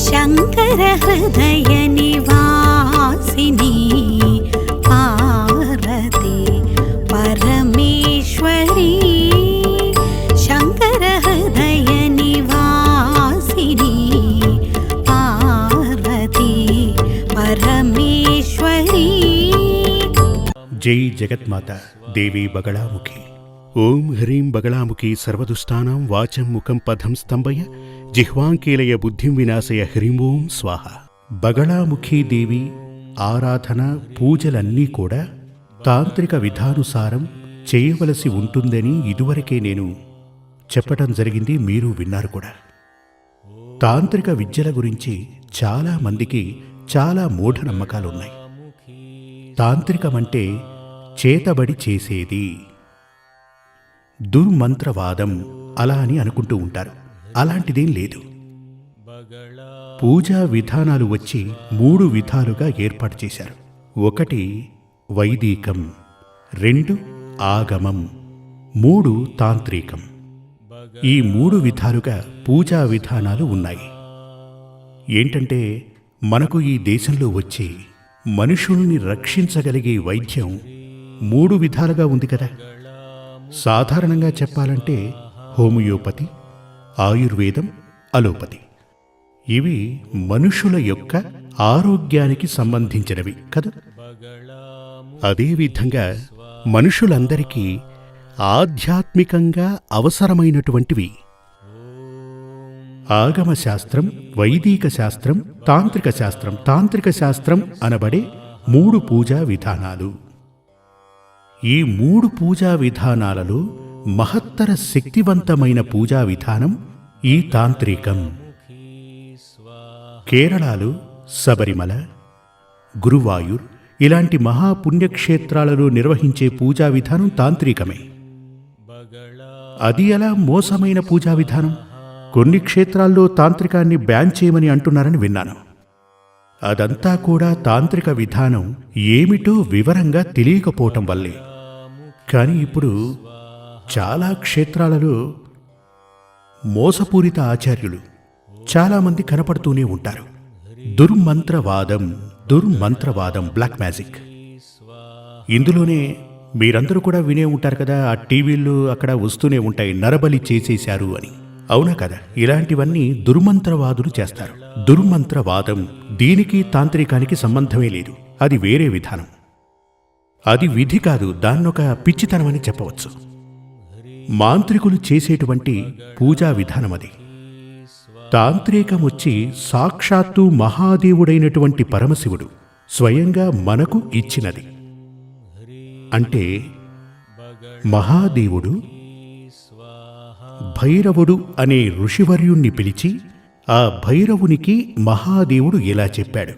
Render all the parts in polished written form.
शङ्कर हृदय निवासिनी पार्वती परमेश्वरी शङ्कर हृदय निवासिनी पार्वती परमेश्वरी। जय जगन्माता देवी बगलामुखी। ओं ह्रीं बगलामुखी सर्वदुष्टानां वाचं मुखं पदं स्तंभय जिह्वांकीलय बुद्धिं विनाशय హ్రీం ఓం స్వాహ। బగళాముఖీ దేవి ఆరాధన పూజలన్నీ కూడా తాంత్రిక విధానుసారం చేయవలసి ఉంటుందని ఇదివరకే నేను చెప్పడం జరిగింది, మీరు విన్నారు కూడా। తాంత్రిక విద్యల గురించి చాలా మందికి చాలా మూఢనమ్మకాలున్నాయి। తాంత్రికమంటే చేతబడి చేసేది, దుర్మంత్రవాదం అలా అని అనుకుంటూ ఉంటారు। అలాంటిదేం లేదు। పూజా విధానాలు వచ్చి 3 విధాలుగా ఏర్పాటు చేశారు। 1 వైదికం, 2 ఆగమం, 3 తాంత్రికం। ఈ 3 విధాలుగా పూజా విధానాలు ఉన్నాయి। ఏంటంటే మనకు ఈ దేశంలో వచ్చి మనుషుల్ని రక్షించగలిగే వైద్యం 3 విధాలుగా ఉంది కదా। సాధారణంగా చెప్పాలంటే హోమియోపతి, ఆయుర్వేదం, అలోపతి। ఇవి మనుషుల యొక్క ఆరోగ్యానికి సంబంధించినవి కదా। అదేవిధంగా మనుషులందరికీ ఆధ్యాత్మికంగా అవసరమైనటువంటివి ఆగమ శాస్త్రం, వైదిక శాస్త్రం, తాంత్రిక శాస్త్రం। తాంత్రిక శాస్త్రం అనబడే 3 పూజా విధానాలు। ఈ 3 పూజా విధానాలలో మహత్తర శక్తివంతమైన పూజా విధానం ఈ తాంత్రికం। కేరళలో శబరిమల, గురువాయూర్ ఇలాంటి మహాపుణ్యక్షేత్రాలలో నిర్వహించే పూజా విధానం తాంత్రికమే। అది ఎలా మోసమైన పూజా విధానం? కొన్ని క్షేత్రాల్లో తాంత్రికాన్ని బ్యాన్ చేయమని అంటున్నారని విన్నాను। అదంతా కూడా తాంత్రిక విధానం ఏమిటో వివరంగా తెలియకపోవటం వల్లే। కానీ ఇప్పుడు చాలా క్షేత్రాలలో మోసపూరిత ఆచార్యులు చాలామంది కనపడుతూనే ఉంటారు। దుర్మంత్రవాదం, బ్లాక్ మ్యాజిక్। ఇందులోనే మీరందరూ కూడా వినే ఉంటారు కదా, ఆ టీవీల్లో అక్కడ వస్తూనే ఉంటాయి, నరబలి చేసేశారు అని। అవునా కదా? ఇలాంటివన్నీ దుర్మంత్రవాదులు చేస్తారు। దుర్మంత్రవాదం దీనికి తాంత్రికానికి సంబంధమే లేదు, అది వేరే విధానం। అది విధి కాదు, దాన్నొక పిచ్చితనమని చెప్పవచ్చు। మాంత్రికులు చేసేటువంటి పూజా విధానం అది। తాంత్రికం వచ్చి సాక్షాత్తు మహాదేవుడైనటువంటి పరమశివుడు స్వయంగా మనకు ఇచ్చినది। అంటే మహాదేవుడు భైరవుడు అనే ఋషివర్యుణ్ణి పిలిచి ఆ భైరవునికి మహాదేవుడు ఇలా చెప్పాడు।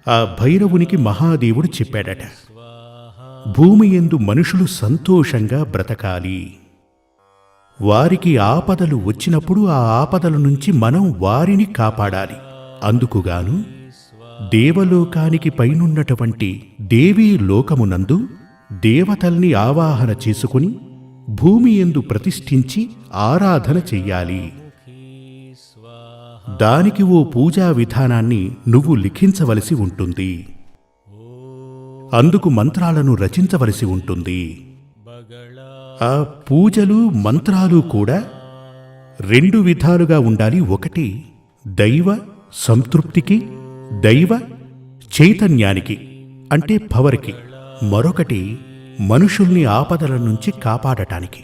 ఆ భైరవునికి మహాదేవుడు చెప్పాడట, భూమి యందు మనుషులు సంతోషంగా బ్రతకాలి, వారికి ఆపదలు వచ్చినప్పుడు ఆ ఆపదల నుంచి మనం వారిని కాపాడాలి, అందుకుగాను దేవలోకానికి పైనున్నటువంటి దేవీ లోకమునందు దేవతల్ని ఆవాహన చేసుకుని భూమి యందు ప్రతిష్ఠించి ఆరాధన చెయ్యాలి। దానికి ఓ పూజా విధానాన్ని నువ్వు లిఖించవలసి ఉంటుంది, అందుకు మంత్రాలను రచించవలసి ఉంటుంది। ఆ పూజలు మంత్రాలు కూడా 2 విధాలుగా ఉండాలి। 1 దైవ సంతృప్తికి, దైవ చైతన్యానికి అంటే పవర్కి, మరొకటి మనుషుల్ని ఆపదల నుంచి కాపాడటానికి।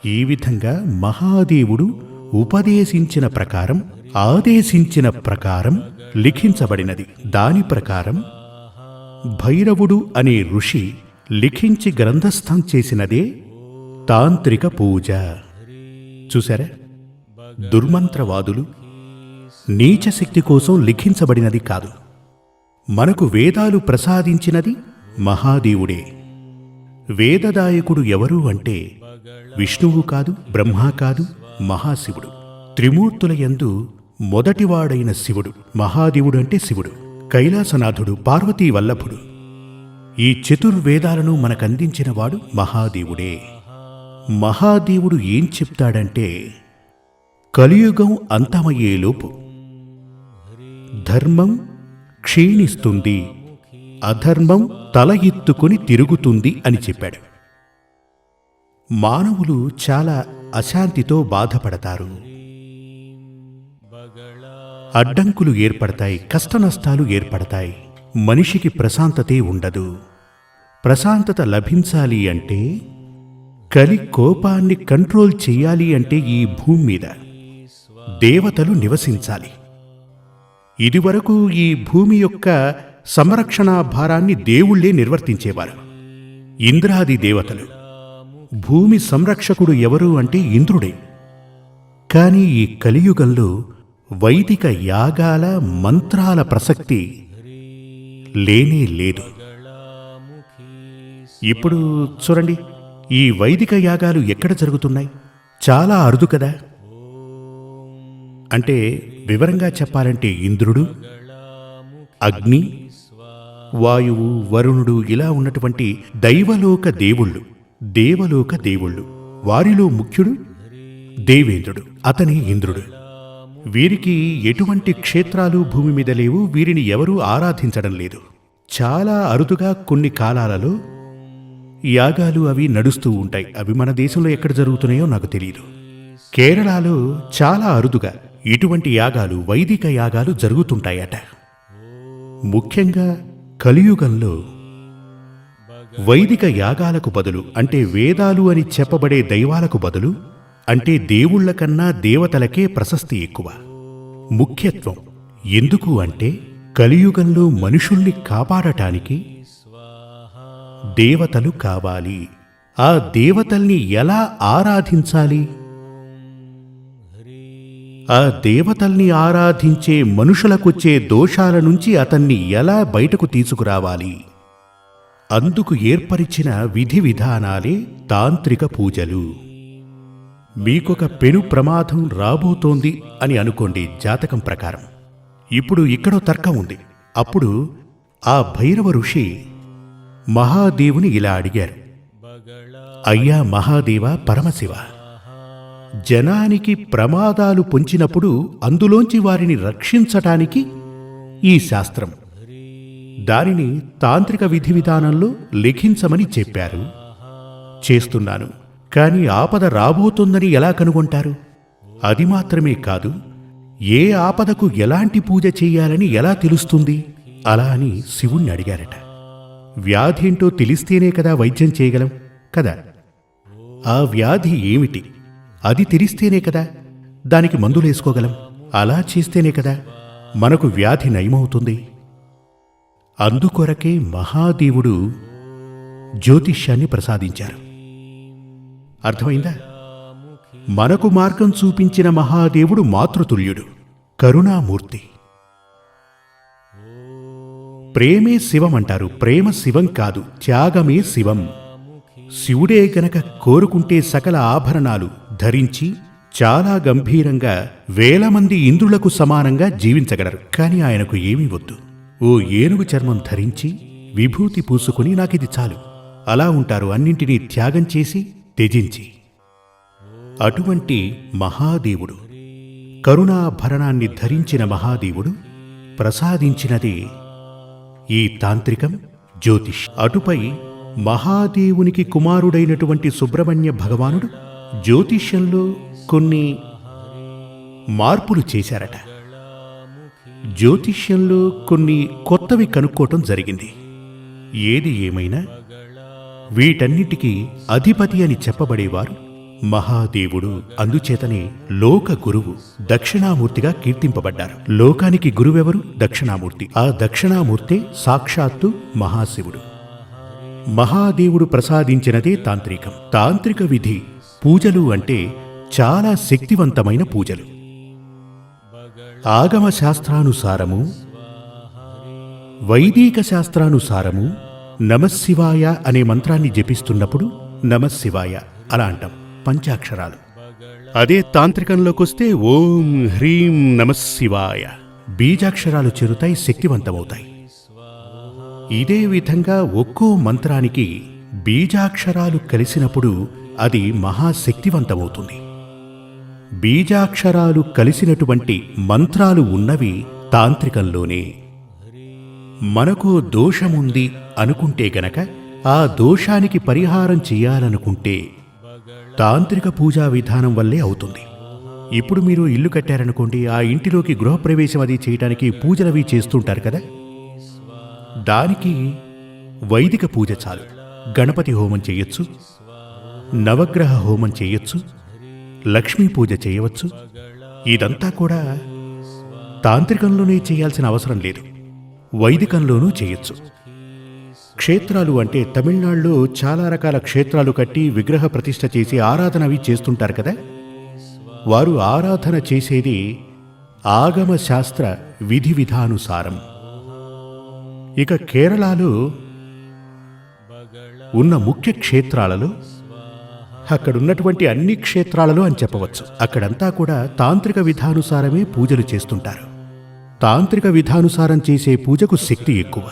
ఈ విధంగా మహాదేవుడు ఉపదేశించిన ప్రకారం, ఆదేశించిన ప్రకారం లిఖించబడినది। దాని ప్రకారం భైరవుడు అనే ఋషి లిఖించి గ్రంథస్థం చేసినదే తాంత్రిక పూజ। చూసారా? దుర్మంత్రవాదులు నీచ శక్తి కోసం లిఖించబడినది కాదు, మనకు వేదాలు ప్రసాదించినది మహాదేవుడే। వేదదాయకుడు ఎవరు అంటే విష్ణువు కాదు, బ్రహ్మ కాదు, మహాశివుడు। త్రిమూర్తుల యందు మొదటివాడైన శివుడు, మహాదేవుడు అంటే శివుడు, కైలాసనాథుడు, పార్వతీ వల్లభుడు। ఈ చతుర్వేదాలను మనకందించినవాడు మహాదేవుడే। మహాదేవుడు ఏం చెప్తాడంటే కలియుగం అంతమయ్యేలోపు ధర్మం క్షీణిస్తుంది, అధర్మం తల ఎత్తుకుని తిరుగుతుంది అని చెప్పాడు. మానవులు చాలా అశాంతితో బాధపడతారు. అడ్డంకులు ఏర్పడతాయి, కష్టనష్టాలు ఏర్పడతాయి. మనిషికి ప్రశాంతతే ఉండదు. ప్రశాంతత లభించాలి అంటే, కలి కోపాన్ని కంట్రోల్ చెయ్యాలి అంటే ఈ భూమి మీద దేవతలు నివసించాలి. ఇదివరకు ఈ భూమి యొక్క సంరక్షణా భారాన్ని దేవుళ్లే నిర్వర్తించేవారు, ఇంద్రాది దేవతలు. భూమి సంరక్షకుడు ఎవరు అంటే ఇంద్రుడే. కాని ఈ కలియుగంలో వైదిక యాగాల మంత్రాల ప్రసక్తి లేనే లేదు. ఇప్పుడు చూడండి, ఈ వైదిక యాగాలు ఎక్కడ జరుగుతున్నాయి? చాలా అరుదు కదా. అంటే వివరంగా చెప్పాలంటే ఇంద్రుడు, అగ్ని, వాయువు, వరుణుడు ఇలా ఉన్నటువంటి దైవలోక దేవుళ్ళు, వారిలో ముఖ్యుడు దేవేంద్రుడు, అతనే ఇంద్రుడు. వీరికి ఎటువంటి క్షేత్రాలు భూమి మీద లేవు. వీరిని ఎవరూ ఆరాధించడం లేదు. చాలా అరుదుగా కొన్ని కాలాలలో యాగాలు అవి నడుస్తూ ఉంటాయి. అవి మన దేశంలో ఎక్కడ జరుగుతున్నాయో నాకు తెలియదు. కేరళలో చాలా అరుదుగా ఇటువంటి యాగాలు, వైదిక యాగాలు జరుగుతుంటాయట. ముఖ్యంగా కలియుగంలో వైదిక యాగాలకు బదులు, అంటే వేదాలు అని చెప్పబడే దైవాలకు బదులు, అంటే దేవుళ్ల కన్నా దేవతలకే ప్రశస్తి ఎక్కువ, ముఖ్యత్వం. ఎందుకు అంటే కలియుగంలో మనుషుల్ని కాపాడటానికి దేవతలు కావాలి. ఆ దేవతల్ని ఎలా ఆరాధించాలి? ఆ దేవతల్ని ఆరాధించే మనుషులకొచ్చే దోషాల నుంచి అతన్ని ఎలా బయటకు తీసుకురావాలి? అందుకు ఏర్పరిచిన విధి విధానాలే తాంత్రిక పూజలు. మీకొక పెను ప్రమాదం రాబోతోంది అని అనుకోండి జాతకం ప్రకారం. ఇప్పుడు ఇక్కడో తర్కం ఉంది. అప్పుడు ఆ భైరవ ఋషి మహాదేవుని ఇలా అడిగారు, అయ్యా మహాదేవ పరమశివ, జనానికి ప్రమాదాలు పొంచినప్పుడు అందులోంచి వారిని రక్షించటానికి ఈ శాస్త్రం, దానిని తాంత్రిక విధి విధానంలో లిఖించమని చెప్పారు. చేస్తున్నాను. కాని ఆపద రాబోతుందని ఎలా కనుగొంటారు? అది మాత్రమే కాదు, ఏ ఆపదకు ఎలాంటి పూజ చెయ్యాలని ఎలా తెలుస్తుంది? అలా అని శివుణ్ణి అడిగారట. వ్యాధేంటో తెలిస్తేనే కదా వైద్యం చేయగలం కదా. ఆ వ్యాధి ఏమిటి అది తెలిస్తేనే కదా దానికి మందులేసుకోగలం. అలా చేస్తేనే కదా మనకు వ్యాధి నయమవుతుంది. అందుకొరకే మహాదేవుడు జ్యోతిష్యాన్ని ప్రసాదించారు. అర్థమైందా? మనకు మార్గం చూపించిన మహాదేవుడు మాతృతుల్యుడు, కరుణామూర్తి. ప్రేమే శివం అంటారు. ప్రేమ శివం కాదు, త్యాగమే శివం. శివుడే గనక కోరుకుంటే సకల ఆభరణాలు ధరించి చాలా గంభీరంగా 1000 మంది ఇంద్రులకు సమానంగా జీవించగలరు. కాని ఆయనకు ఏమీ వద్దు. ఓ ఏనుగు చర్మం ధరించి విభూతి పూసుకుని నాకిది చాలు అలా ఉంటారు, అన్నింటినీ త్యాగం చేసి త్యజించి. అటువంటి మహాదేవుడు, కరుణాభరణాన్ని ధరించిన మహాదేవుడు ప్రసాదించినదే ఈ తాంత్రికం, జ్యోతిష్. అటుపై మహాదేవునికి కుమారుడైనటువంటి సుబ్రహ్మణ్య భగవానుడు జ్యోతిష్యంలో కొన్ని మార్పులు చేశారట. జ్యోతిష్యంలో కొన్ని కొత్తవి కనుక్కోవటం జరిగింది. ఏది ఏమైనా వీటన్నిటికీ అధిపతి అని చెప్పబడేవారు మహాదేవుడు. అందుచేతనే లోక గురువు, దక్షిణామూర్తిగా కీర్తింపబడ్డారు. లోకానికి గురువెవరు? దక్షిణామూర్తి. ఆ దక్షిణామూర్తే సాక్షాత్తు మహాశివుడు. మహాదేవుడు ప్రసాదించినదే తాంత్రికం. తాంత్రిక విధి పూజలు అంటే చాలా శక్తివంతమైన పూజలు. ఆగమ శాస్త్రానుసారము, వైదిక శాస్త్రానుసారము నమశివాయ అనే మంత్రాన్ని జపిస్తున్నప్పుడు నమశివాయ అలా అంటాం, పంచాక్షరాలు. అదే తాంత్రికంలోకొస్తే ఓం హ్రీం నమశివాయ బీజాక్షరాలు చేరుతాయి, శక్తివంతమవుతాయి. ఇదే విధంగా ఒక్కో మంత్రానికి బీజాక్షరాలు కలిసినప్పుడు అది మహాశక్తివంతమవుతుంది. బీజాక్షరాలు కలిసినటువంటి మంత్రాలు ఉన్నవి తాంత్రికంలోనే. మనకు దోషముంది అనుకుంటే గనక ఆ దోషానికి పరిహారం చేయాలనుకుంటే తాంత్రిక పూజా విధానం వల్లే అవుతుంది. ఇప్పుడు మీరు ఇల్లు కట్టారనుకోండి, ఆ ఇంటిలోకి గృహప్రవేశం అది చేయడానికి పూజలవి చేస్తుంటారు కదా, దానికి వైదిక పూజ చాలు. గణపతి హోమం చేయొచ్చు, నవగ్రహ హోమం చేయొచ్చు, లక్ష్మీ పూజ చేయవచ్చు. ఇదంతా కూడా తాంత్రికంలోనే చేయాల్సిన అవసరం లేదు, వైదికంలోనూ చేయొచ్చు. క్షేత్రాలు అంటే తమిళనాడులో చాలా రకాల క్షేత్రాలు కట్టి విగ్రహ ప్రతిష్ఠ చేసి ఆరాధన అవి చేస్తుంటారు కదా, వారు ఆరాధన చేసేది ఆగమ శాస్త్ర విధి విధానుసారం. ఇక కేరళలో ఉన్న ముఖ్య క్షేత్రాలలో, అక్కడున్నటువంటి అన్ని క్షేత్రాలలో అని చెప్పవచ్చు, అక్కడంతా కూడా తాంత్రిక విధానుసారమే పూజలు చేస్తుంటారు. తాంత్రిక విధానుసారం చేసే పూజకు శక్తి ఎక్కువ.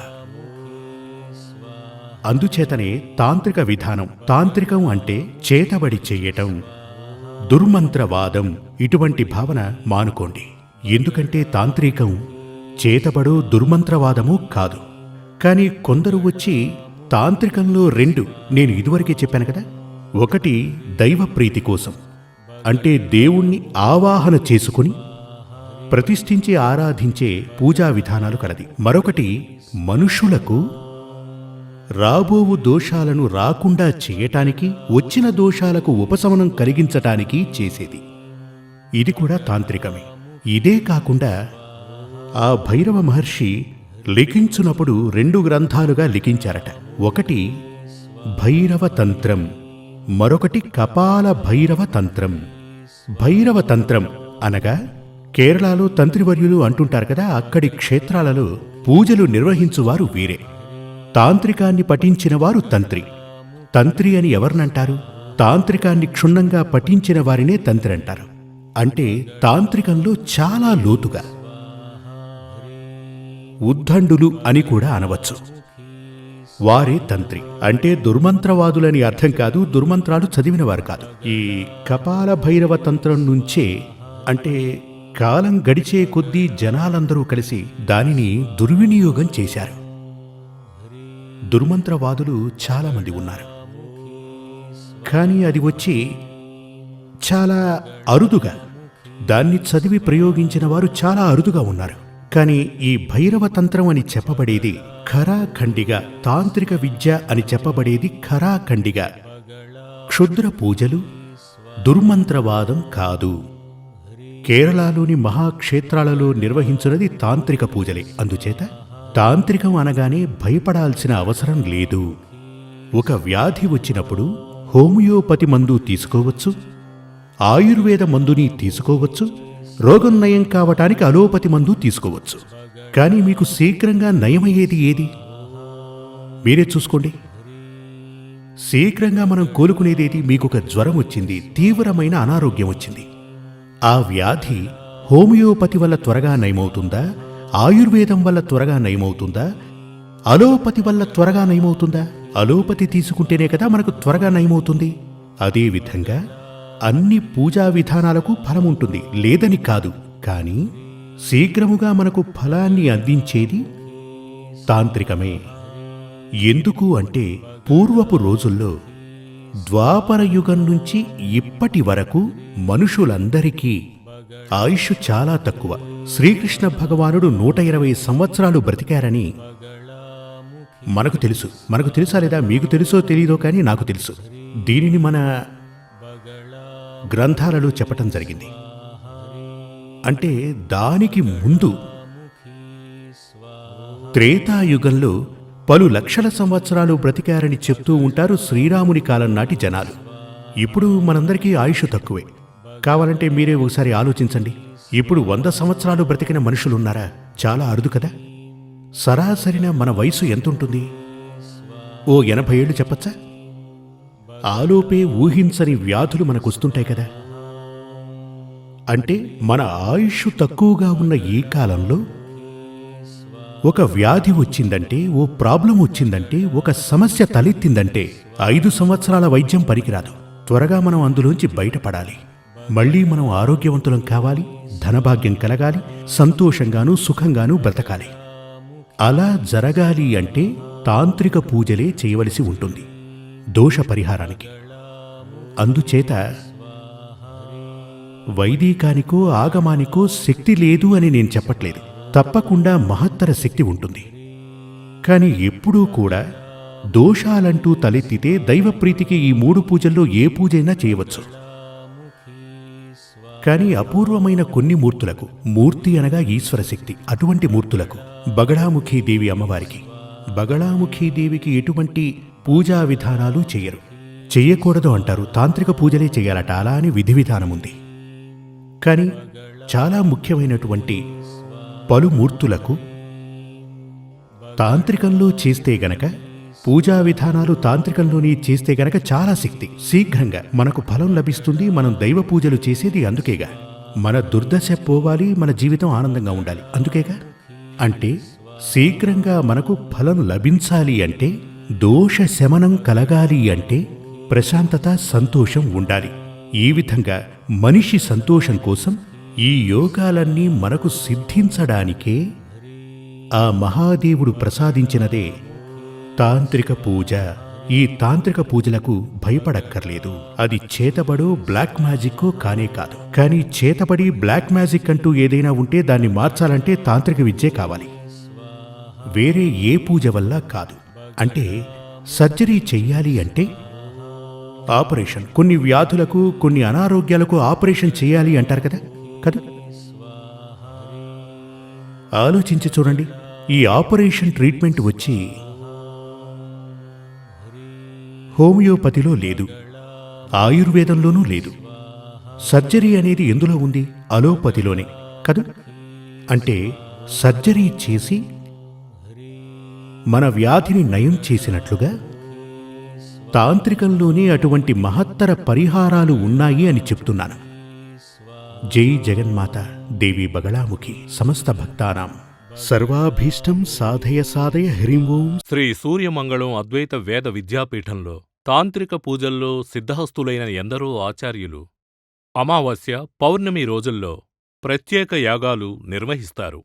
అందుచేతనే తాంత్రిక విధానం, తాంత్రికం అంటే చేతబడి చెయ్యటం, దుర్మంత్రవాదం, ఇటువంటి భావన మానుకోండి. ఎందుకంటే తాంత్రికం చేతబడో దుర్మంత్రవాదమూ కాదు. కానీ కొందరు వచ్చి తాంత్రికంలో రెండు నేను ఇదివరకే చెప్పాను కదా, ఒకటి దైవ ప్రీతి కోసం, అంటే దేవుణ్ణి ఆవాహన చేసుకుని ప్రతిష్ఠించి ఆరాధించే పూజా విధానాలు కలది. మరొకటి మనుషులకు రాబోవు దోషాలను రాకుండా చేయటానికి, వచ్చిన దోషాలకు ఉపశమనం కలిగించటానికి చేసేది. ఇది కూడా తాంత్రికమే. ఇదే కాకుండా ఆ భైరవ మహర్షి లిఖించునప్పుడు 2 గ్రంథాలుగా లిఖించారట. ఒకటి భైరవ తంత్రం, మరొకటి కపాల భైరవ తంత్రం. భైరవ తంత్రం అనగా కేరళలో తంత్రివర్యులు అంటుంటారు కదా, అక్కడి క్షేత్రాలలో పూజలు నిర్వహించువారు వీరే. తాంత్రికాన్ని పఠించిన వారు తంత్రి. తంత్రి అని ఎవరినంటారు? తాంత్రికాన్ని క్షుణ్ణంగా పఠించిన వారినే తంత్రి అంటారు. అంటే తాంత్రికంలో చాలా లోతుగా, ఉద్దండులు అని కూడా అనవచ్చు, వారే తంత్రి. అంటే దుర్మంత్రవాదులని అర్థం కాదు, దుర్మంత్రాలు చదివినవారు కాదు. ఈ కపాల భైరవ తంత్రం నుంచే, అంటే కాలం గడిచే కొద్దీ జనాలందరూ కలిసి దానిని దుర్వినియోగం చేశారు. దుర్మంత్రవాదులు చాలామంది ఉన్నారు, కానీ అది వచ్చి చాలా అరుదుగా, దాన్ని చదివి ప్రయోగించిన వారు చాలా అరుదుగా ఉన్నారు. కానీ ఈ భైరవ తంత్రం అని చెప్పబడేది ఖరాఖండిగా, తాంత్రిక విద్య అని చెప్పబడేది ఖరాఖండిగా క్షుద్ర పూజలు, దుర్మంత్రవాదం కాదు. కేరళలోని మహాక్షేత్రాలలో నిర్వహించున్నది తాంత్రిక పూజలే. అందుచేత తాంత్రికం అనగానే భయపడాల్సిన అవసరం లేదు. ఒక వ్యాధి వచ్చినప్పుడు హోమియోపతి మందు తీసుకోవచ్చు, ఆయుర్వేద మందుని తీసుకోవచ్చు, రోగం నయం కావటానికి అలోపతి మందు తీసుకోవచ్చు. కానీ మీకు శీఘ్రంగా నయమయ్యేది ఏది? మీరే చూసుకోండి. శీఘ్రంగా మనం కోలుకునేదేది? మీకు ఒక జ్వరం వచ్చింది, తీవ్రమైన అనారోగ్యం వచ్చింది. ఆ వ్యాధి హోమియోపతి వల్ల త్వరగా నయమవుతుందా, ఆయుర్వేదం వల్ల త్వరగా నయమవుతుందా, అలోపతి వల్ల త్వరగా నయమవుతుందా? అలోపతి తీసుకుంటేనే కదా మనకు త్వరగా నయమవుతుంది. అదేవిధంగా అన్ని పూజా విధానాలకు ఫలముంటుంది, లేదని కాదు. కానీ శీఘ్రముగా మనకు ఫలాన్ని అందించేది తాంత్రికమే. ఎందుకు అంటే పూర్వపు రోజుల్లో, ద్వాపర యుగం నుంచి ఇప్పటి వరకు మనుషులందరికీ ఆయుష్ చాలా తక్కువ. శ్రీకృష్ణ భగవానుడు 120 సంవత్సరాలు బ్రతికారని మనకు తెలుసు. మనకు తెలుసా లేదా? మీకు తెలుసో తెలీదో కానీ నాకు తెలుసు. దీనిని మన గ్రంథాలలో చెప్పటం జరిగింది. అంటే దానికి ముందు త్రేతాయుగంలో పలు లక్షల సంవత్సరాలు బ్రతికారని చెప్తూ ఉంటారు శ్రీరాముని కాలం నాటి జనాలు. ఇప్పుడు మనందరికీ ఆయుష్ తక్కువే. కావాలంటే మీరే ఒకసారి ఆలోచించండి. ఇప్పుడు 100 సంవత్సరాలు బ్రతికిన మనుషులున్నారా? చాలా అరుదు కదా. సరాసరిన మన వయసు ఎంతుంటుంది? ఓ 80 ఏళ్ళు చెప్పచ్చా? ఆలోపే ఊహించని వ్యాధులు మనకొస్తుంటాయి కదా. అంటే మన ఆయుష్ తక్కువగా ఉన్న ఈ కాలంలో ఒక వ్యాధి వచ్చిందంటే, ఓ ప్రాబ్లం వచ్చిందంటే, ఒక సమస్య తలెత్తిందంటే 5 సంవత్సరాల వైద్యం పనికిరాదు. త్వరగా మనం అందులోంచి బయటపడాలి. మళ్ళీ మనం ఆరోగ్యవంతులం కావాలి, ధనభాగ్యం కలగాలి, సంతోషంగాను సుఖంగాను బ్రతకాలి. అలా జరగాలి అంటే తాంత్రిక పూజలే చేయవలసి ఉంటుంది దోష పరిహారానికి. అందుచేత వైదికానికో ఆగమానికో శక్తి లేదు అని నేను చెప్పట్లేదు. తప్పకుండా మహత్తర శక్తి ఉంటుంది. కానీ ఎప్పుడూ కూడా దోషాలంటూ తలెత్తితే దైవప్రీతికి ఈ 3 పూజల్లో ఏ పూజైనా చేయవచ్చు. కానీ అపూర్వమైన కొన్ని మూర్తులకు, మూర్తి అనగా ఈశ్వర శక్తి, అటువంటి మూర్తులకు, బగళాముఖీదేవి అమ్మవారికి, బగళాముఖీదేవికి ఎటువంటి పూజా విధానాలు చెయ్యరు. చెయ్యకూడదు అంటారు, తాంత్రిక పూజలే చెయ్యాలట, అలా అని విధి విధానముంది. కానీ చాలా ముఖ్యమైనటువంటి పలు మూర్తులకు తాంత్రికంలో చేస్తే గనక, పూజా విధానాలు తాంత్రికంలోనే చేస్తే గనక చాలా శక్తి, శీఘ్రంగా మనకు ఫలం లభిస్తుంది. మనం దైవ పూజలు చేసేది అందుకేగా. మన దుర్దశ పోవాలి, మన జీవితం ఆనందంగా ఉండాలి, అందుకేగా. అంటే శీఘ్రంగా మనకు ఫలం లభించాలి అంటే, దోష శమనం కలగాలి అంటే ప్రశాంతత, సంతోషం ఉండాలి. ఈ విధంగా మనిషి సంతోషం కోసం ఈ యోగాలన్నీ మనకు సిద్ధించడానికే ఆ మహాదేవుడు ప్రసాదించినదే తాంత్రిక పూజ. ఈ తాంత్రిక పూజలకు భయపడక్కర్లేదు. అది చేతబడో బ్లాక్ మ్యాజిక్కో కానే కాదు. కానీ చేతబడి బ్లాక్ మ్యాజిక్ అంటూ ఏదైనా ఉంటే దాన్ని మార్చాలంటే తాంత్రిక విద్యే కావాలి, వేరే ఏ పూజ వల్ల కాదు. అంటే సర్జరీ చెయ్యాలి అంటే ఆపరేషన్, కొన్ని వ్యాధులకు, కొన్ని అనారోగ్యాలకు ఆపరేషన్ చేయాలి అంటారు కదా. ఆలోచించి చూడండి. ఈ ఆపరేషన్ ట్రీట్మెంట్ వచ్చి హోమియోపతిలో లేదు, ఆయుర్వేదంలోనూ లేదు. సర్జరీ అనేది ఎందులో ఉంది? అలోపతిలోనే కదా. అంటే సర్జరీ చేసి మన వ్యాధిని నయం చేసినట్లుగా తాంత్రికంలోనే అటువంటి మహత్తర పరిహారాలు ఉన్నాయి అని చెప్తున్నాను. జై జగన్మాత దేవి బగళాముఖి సమస్త భక్తానాం సర్వాభీష్టం సాధయ సాధయ హ్రీం ఓం. శ్రీ సూర్యమంగళం అద్వైత వేద విద్యాపీఠంలో తాంత్రిక పూజల్లో సిద్ధహస్తులైన ఎందరో ఆచార్యులు అమావాస్య, పౌర్ణమి రోజుల్లో ప్రత్యేక యాగాలు నిర్వహిస్తారు.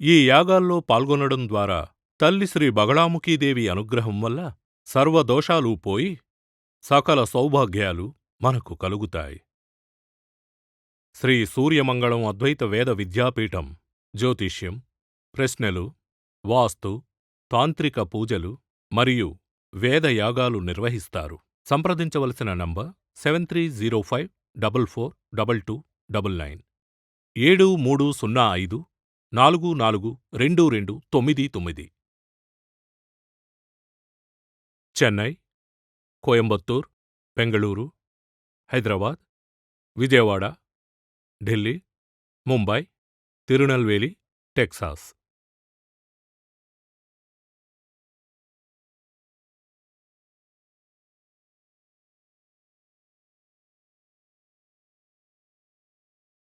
ఈ యాగాల్లో పాల్గొనడం ద్వారా తల్లి శ్రీ బగళాముఖీదేవి అనుగ్రహం వల్ల సర్వదోషాలూ పోయి సకల సౌభాగ్యాలు మనకు కలుగుతాయి. శ్రీ సూర్యమంగళం అద్వైత వేద విద్యాపీఠం జ్యోతిష్యం, ప్రశ్నలు, వాస్తు, తాంత్రిక పూజలు మరియు వేదయాగాలు నిర్వహిస్తారు. సంప్రదించవలసిన నంబర్ 7305442299 7305442299. చెన్నై, కోయంబత్తూర్, బెంగళూరు, హైదరాబాద్, విజయవాడ, ఢిల్లీ, ముంబై, తిరునల్వేలి, టెక్సాస్.